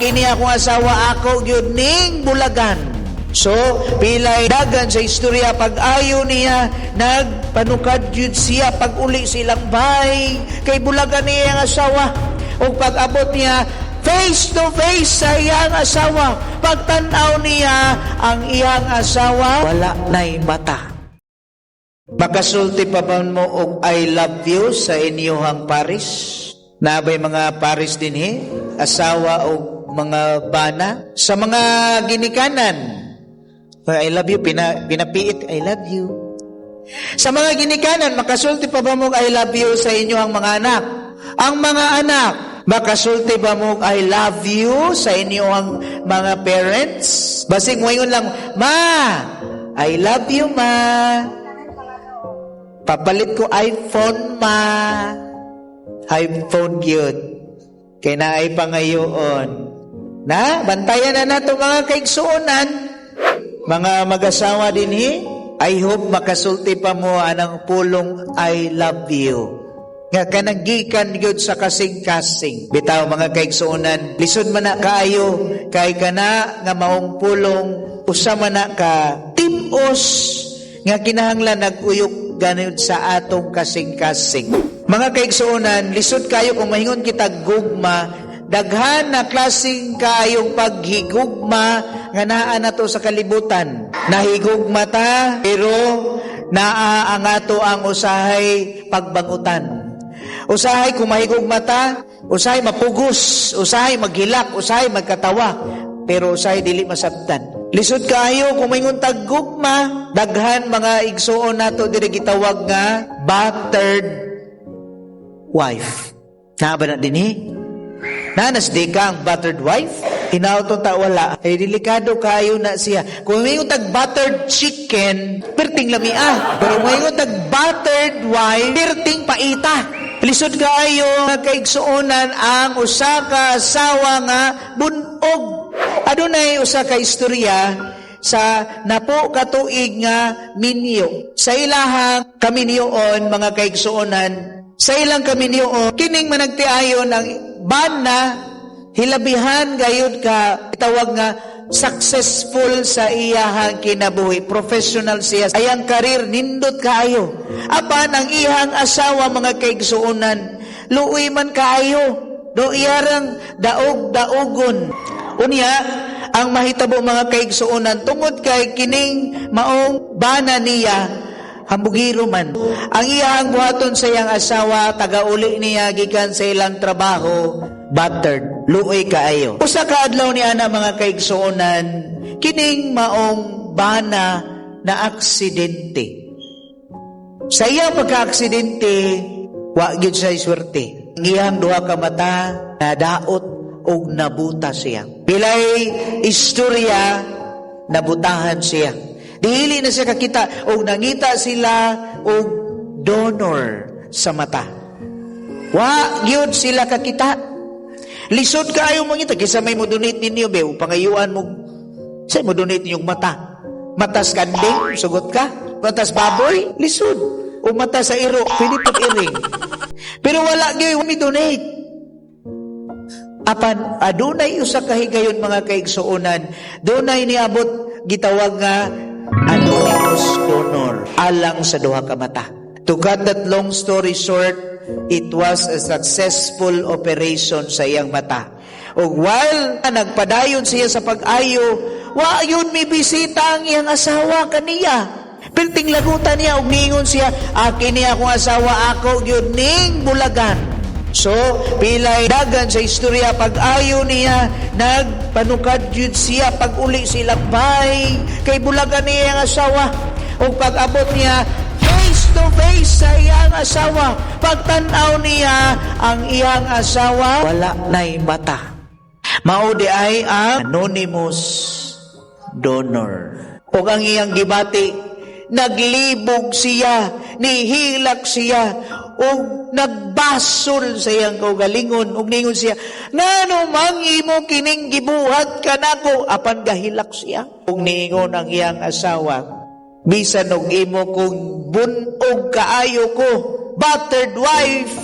Kini akong asawa ako gyud ning bulagan. So, pilay dagan sa istorya pag-ayo niya, nagpanukad gyud siya pag-uli silang bahay, kay bulagan niya ang asawa. O pag-abot niya, face to face sa iyang asawa, pagtanaw niya ang iyang asawa, wala na'y mata. Makasulti pa ba mo og I love you sa inyong paris? Nabay mga paris din asawa o mga bana sa mga ginikanan. I love you, pinapiit, I love you. Sa mga ginikanan, makasulti pa ba mo I love you sa inyo ang mga anak? Ang mga anak, makasulti ba mo I love you sa inyo ang mga parents? Basig ngayon lang, ma, I love you, ma. Papalit ko iPhone, ma. iPhone yun. Kaya na ay pangayoon. Na, bantayan na nato mga kaigsuonan. Mga mag-asawa din I hope makasulti pa mo anang pulong I love you. Nga kanagikan yun sa kasing-kasing. Bitaw mga kaigsuonan, lisod man na kaayo, kay kana nga maong pulong, usama na ka, timos, nga kinahanglan nag-uyok ganun sa atong kasing-kasing. Mga kaigsuonan, lisod kayo kung mahingon kita gugma, daghan na klaseng kayong paghigugma nga naa na to sa kalibutan. Nahigugma ta, pero naa ang ato ang usahay pagbangutan. Usahay kung mahigugma ta, usahay mapugos, usahay maghilak, usahay magkatawa, pero usahay dili masabtan. Lisod kayo kung mahingon taggugma, daghan mga igsuon nato diri gitawag nga battered wife. Na ba na din Nanas di ka ang battered wife? Hinauton ta wala. Ay delikado kayo na siya. Kung may tag buttered chicken, perting lamia. Pero may tag buttered wife, perting paita. Lisod kayo nga kaigsuonan ang usa ka asawa nga bunog. Adunay usa ka istorya sa napo katuig nga minyo. Sa ilahang kaminyoon mga kaigsuonan, sa ilang kaminyoon, kining managtiayon ang bana, hilabihan gayud ka, itawag nga, successful sa iyahang kinabuhi. Professional siya. Ayang karir, nindot kaayo. Apan ang iyang asawa, mga kaigsuonan, luoy man kaayo. Do iyarang daog-daogon. Unya, ang mahitabo mga kaigsuonan, tungod kay kining maong bana niya, hambugiro man. Ang iyang buhaton sa iyang asawa, tagauli niya gikan sa ilang trabaho, battered, luoy kaayo. Usa ka adlaw ni ana mga kaigsuonan, kining maong bana na aksidente. Sa iyang pagka-aksidente, wa gyud siya swerte. Ang iyang duha ka mata nadaot og nabuta siya. Bilay istorya, nabutahan siya. Dili na siya kakita o nangita sila o donor sa mata. Wa gyud sila kakita. Lisod kaayo mangita kaysa may mo donate ninyo be pangayuan mo. Say mo donate ninyong mata. Matas kanding, sugot ka. Matas baboy, lisod. O mata sa iro, pwede pag-iring. Pero wala gyud mi donate. Apan adunay usa ka higayon mga kaigsuonan. Dunay niabot gitawag nga anonymous donor alang sa duha ka mata. To cut that long story short, it was a successful operation sa iyang mata. O while nagpadayon siya sa pag-ayo, wa yun may bisita ang iyang asawa kaniya. Pilting lagutan niya og ningon siya, kini akong asawa ako gyud ning bulagan. So, pilay dagan sa istorya pag-ayo niya, nagpanukad yun siya pag-uli silang bahay, kay bulagan niya ang asawa. O pag-abot niya, face to face sa iyang asawa, pagtanaw niya ang iyang asawa, wala na'y mata. Maudi ay ang anonymous donor. O ang iyang gibati, naglibog siya, nihilak siya, o nagbasol sa iyang kaugalingon, o ningon siya, ngano mang imo kining gibuhat ka nako, apan gahilak siya. O ningon ang iyang asawa, bisan og imo kung bunog kaayo ko, battered wife,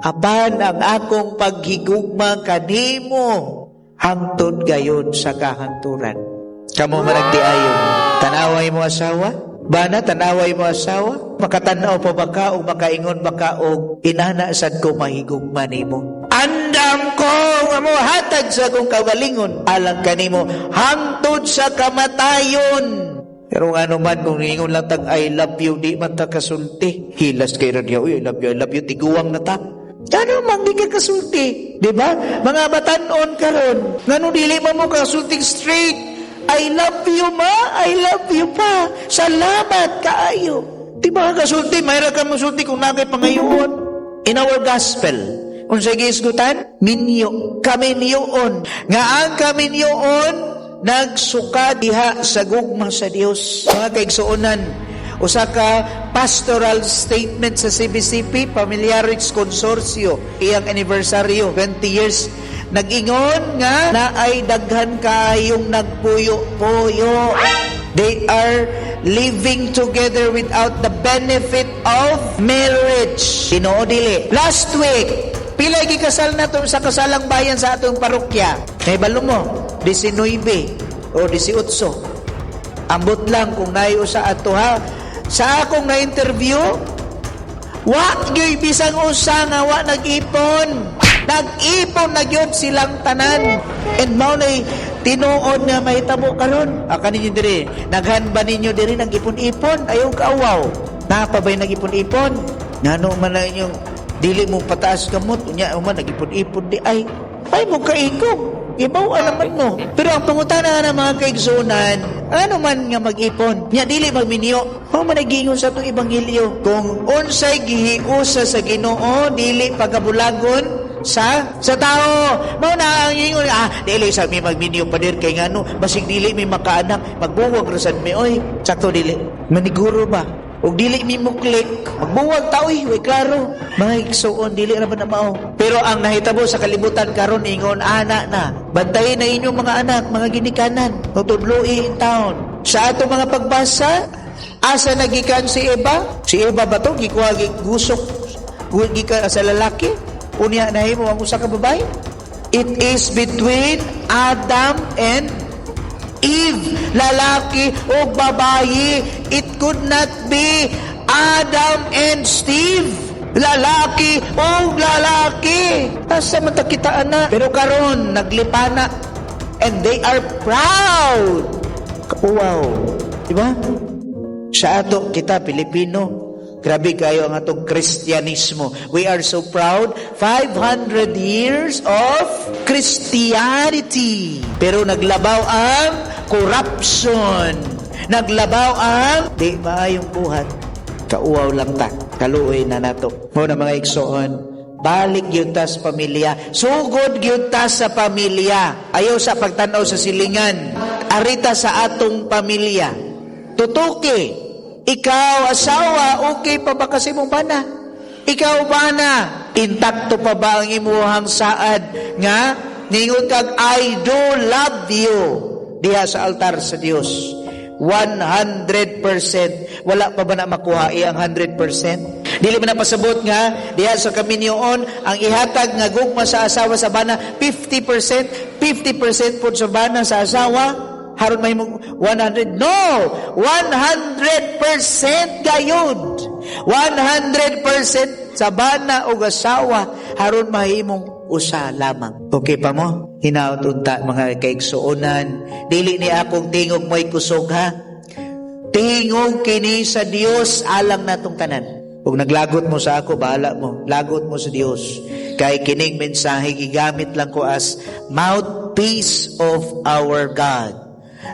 aban ang akong paghigugma kanimo, hangtod gayon sa kahangturan. Kamo man nagtiayon, tanaway mo asawa? Bana, tanaway mo asawa? Makatanaw pa ba ka o makaingon ba ka o inana sad ko mahigugma nimo? Andam ko nga mo hatag sa kong kawalingon alang kanimo hangtod sa kamatayon. Pero nga naman kung ingon lang tag I love you, di man ta kasulti. Hilas kay radyo, I love you, tiguwang na ta. Ano mang di ka kasulti, di ba? Mga batanon karon, ngano dili mo kasulting straight. I love you ma, I love you pa. Salamat kaayo. Di ba kasulti, mayroon ka masulti kung nakay pangayoon. In our gospel, kung sa gisgutan, minyo, kaminyoon. Nga ang kaminyoon, nagsuka diha sa gugma sa Dios. Mga kaigsuonan, usa ka pastoral statement sa CBCP, Familiaris Consortio, iyang anibersaryo, 20 years, nag-ingon nga na ay daghan kayong nagpuyo-puyo. They are living together without the benefit of marriage. Tinoo dili. Last week, pilay gikasal na to sa kasalang bayan sa atong parokya. May balo mo, 19 o 18. Ambot lang kung nayo sa ato ha. Sa akong na-interview, wa gyoy bisang usa nga wa nag-ipon. Nag-ipon na yun silang tanan. And maunay tinuod na mahitabo karon. Aka ninyo diri, naghan ba ninyo diri nag-ipon-ipon? Ayaw kaawaw. Napabay nag-ipon-ipon? Ngano man na inyong dili mo pataas kamot, unya man nag-ipon-ipon di ay mo kaikog. Ibaw alaman mo. Pero ang pangutana ng mga kaigsunan, ano man nga mag-ipon? Nya dili magminyo. Mao man nagingon sa itong ebanghelyo. Kung unsay gihiusa sa Ginoo, dili pagabulagon sa tao. Mao na ang ingon, dili sa mi magminyo pader kay ngano, basig dili mi makaanak, magbuwag ra sad mi oy. Sakto dili. Maniguro ba? Og dili mi muklik, magbuwag ta oy, way klaro. Mga igsuon dili ra ba na mao. Pero ang nahitabo sa kalibutan karon ingon ana na. Bantayin na inyong mga anak, mga ginikanan, tutudloi in town. Sa ato mga pagbasa, asa nagikan si Eva? Si Eva ba to gikuha gusok gikan sa lalaki? Unya nahimo ang usa ka babae? It is between Adam and Eve, lalaki o babae. It could not be Adam and Steve, lalaki o lalaki. Asa man ta kitaan na? Pero karon naglipana and they are proud. Wow, di ba? Sa ato kita Pilipino, grabe kayo ang atong Kristyanismo. We are so proud. 500 years of Christianity. Pero naglabaw ang corruption. Naglabaw ang di maayong buhat. Kauwaw lang ta. Kaluoy na nato. Muna mga igsoon, balik yun ta sa pamilya. Sugod yun ta sa pamilya. Ayaw sa pagtanaw sa silingan. Arita sa atong pamilya. Tutuki. Ikaw, asawa, okay pa ba kasi mong bana? Ikaw, bana, intakto pa ba ang imuhang saad nga? Ningon kag, I do love you. Diha sa altar sa Dios. 100%. Wala pa ba na makuha ang 100%? Dili man na pasabot nga, diha sa kaminyoon, ang ihatag nga gugma sa asawa sa bana, 50%. 50% po sa bana sa asawa, haron may 100. No! 100% gayud. 100% sa bana o asawa haron mahimong usa lamang. Okay pa mo? Hinaot unta mga kaigsuonan. Dili ni akong tingog mo'y kusog ha. Tingog kini sa Dios alang natong tanan. Kung naglagot mo sa ako, bahala mo. Lagot mo sa Dios. Kay kining mensahe gigamit lang ko as mouthpiece of our God.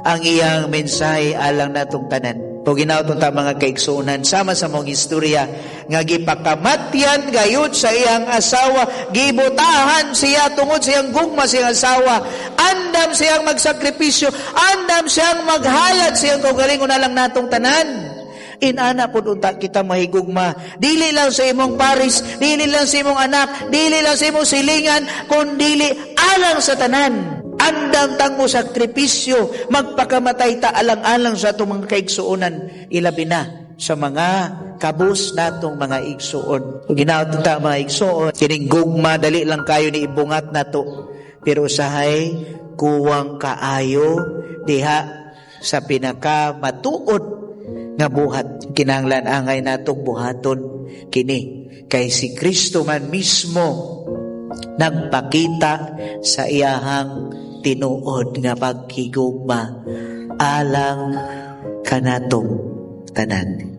Ang iyang mensahe alang natong tanan. Pag ginautong ta mga kaigsunan, sama sa mong istorya, nga gipakamatyan gayud sa iyang asawa, gibutahan siya tungod sa iyang gugma sa iyang asawa, andam siyang magsakripisyo, andam siyang maghalat sa iyang kaugalingon alang natong tanan. Inana po unta kita mahigugma. Dili lang sa imong paris, dili lang sa imong anak, dili lang sa imong silingan, kundi alang sa tanan. Andam tang mo sakripisyo, magpakamatay ta alang-alang sa itong mga kaigsuonan, ilabi na sa mga kabus natong mga igsuon. Kung ginaot ta mga igsuon, kining gugma, dali lang kayo ni ibungat na to. pero usahay kuwang kaayo diha sa pinaka matuod nga buhat. Kinahanglan angay natong buhaton kini kay si Kristo man mismo nagpakita sa iyahang tinuod nga paghigugma alang kanatong tanan.